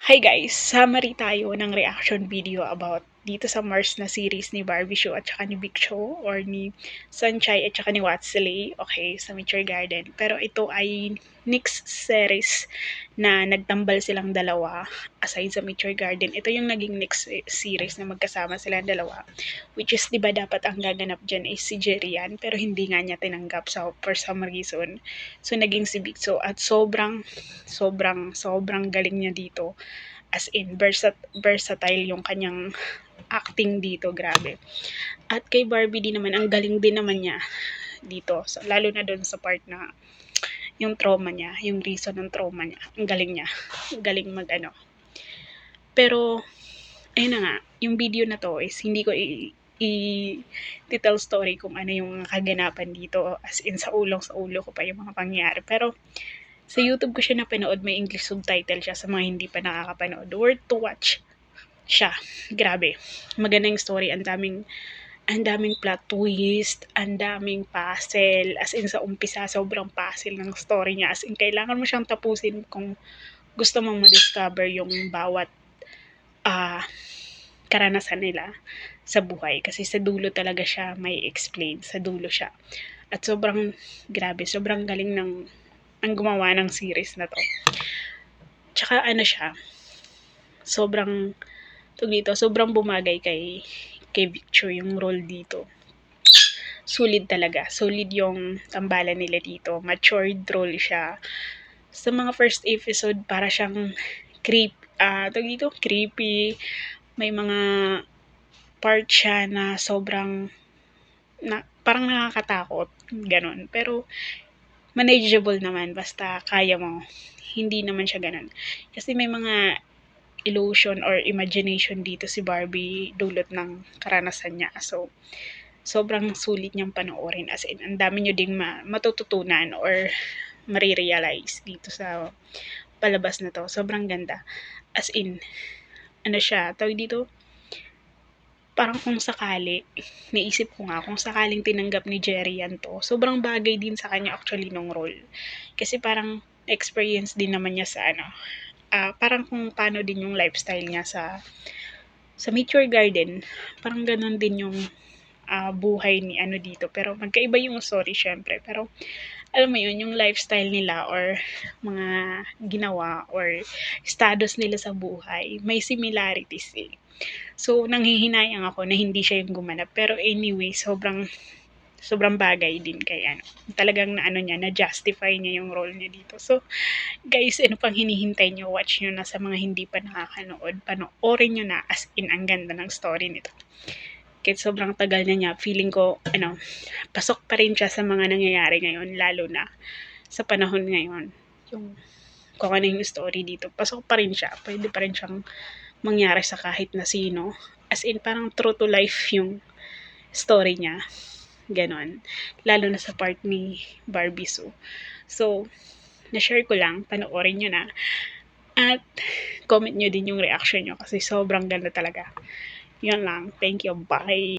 Hi guys! Summary tayo ng reaction video about dito sa Mars na series ni Barbie Show at saka ni Big Show or ni Sunshine at saka ni Watsley, okay, sa Mature Garden. Pero ito ay next series na nagtambal silang dalawa aside sa Mature Garden. Ito yung naging next series na magkasama silang dalawa. Which is, di ba dapat ang gaganap dyan is si Jerian pero hindi nga niya tinanggap for some reason. So, naging si Big Show at sobrang galing niya dito. As in, versatile yung kanyang acting dito, grabe. At kay Barbie din naman, ang galing din naman niya dito. So, lalo na doon sa part na yung trauma niya, yung reason ng trauma niya. Ang galing niya. Ang galing mag-ano. Pero, ayun na nga, yung video na to is hindi ko i-tell story kung ano yung kaganapan dito. As in, sa ulo ko pa yung mga pangyayari. Pero, sa YouTube ko siya napanood, may English subtitle siya sa mga hindi pa nakakapanood. Worth to watch siya. Grabe. Maganda yung story. Ang daming plot twist, ang daming puzzle. As in, sa umpisa, sobrang puzzle ng story niya. As in, kailangan mo siyang tapusin kung gusto mong ma-discover yung bawat karanasan nila sa buhay. Kasi sa dulo talaga siya may explain. Sa dulo siya. At sobrang grabe, sobrang galing ng ang gumawa ng series na to. Tsaka ano siya, sobrang bumagay kay Victor yung role dito. Solid talaga. Solid yung tambalan nila dito. Matured role siya. Sa mga first episode, para siyang creepy. May mga part siya na parang nakakatakot. Ganon. Pero, manageable naman basta kaya mo. Hindi naman siya ganun. Kasi may mga illusion or imagination dito si Barbie dulot ng karanasan niya. So, sobrang sulit niyang panoorin. As in, ang dami niyo ding matututunan or marirealize dito sa palabas na to. Sobrang ganda. As in, ano siya, tawag dito, parang kung sakali, naisip ko nga, kung sakaling tinanggap ni Jerry yan to, sobrang bagay din sa kanya actually nung role. Kasi parang experience din naman niya sa parang kung paano din yung lifestyle niya sa Mature Garden. Parang ganun din yung buhay ni dito. Pero magkaiba yung story syempre. Pero alam mo yun, yung lifestyle nila or mga ginawa or status nila sa buhay, may similarities eh. So, nanghihinayang ako na hindi siya yung gumanap. Pero anyway, sobrang bagay din kay talagang na-justify niya yung role niya dito. So, guys, ano pang hinihintay niyo? Watch niyo na. Sa mga hindi pa nakakanood, panoorin niyo na. As in, ang ganda ng story nito. Kahit sobrang tagal na niya, feeling ko, pasok pa rin siya sa mga nangyayari ngayon, lalo na sa panahon ngayon. Yung kung ano yung story dito, pasok pa rin siya. Pwede pa rin siyang mangyari sa kahit na sino. As in, parang true to life yung story niya. Ganon. Lalo na sa part ni Barbie Sue. So, na-share ko lang. Panoorin nyo na. At, comment nyo din yung reaction nyo kasi sobrang ganda talaga. Yun lang. Thank you. Bye!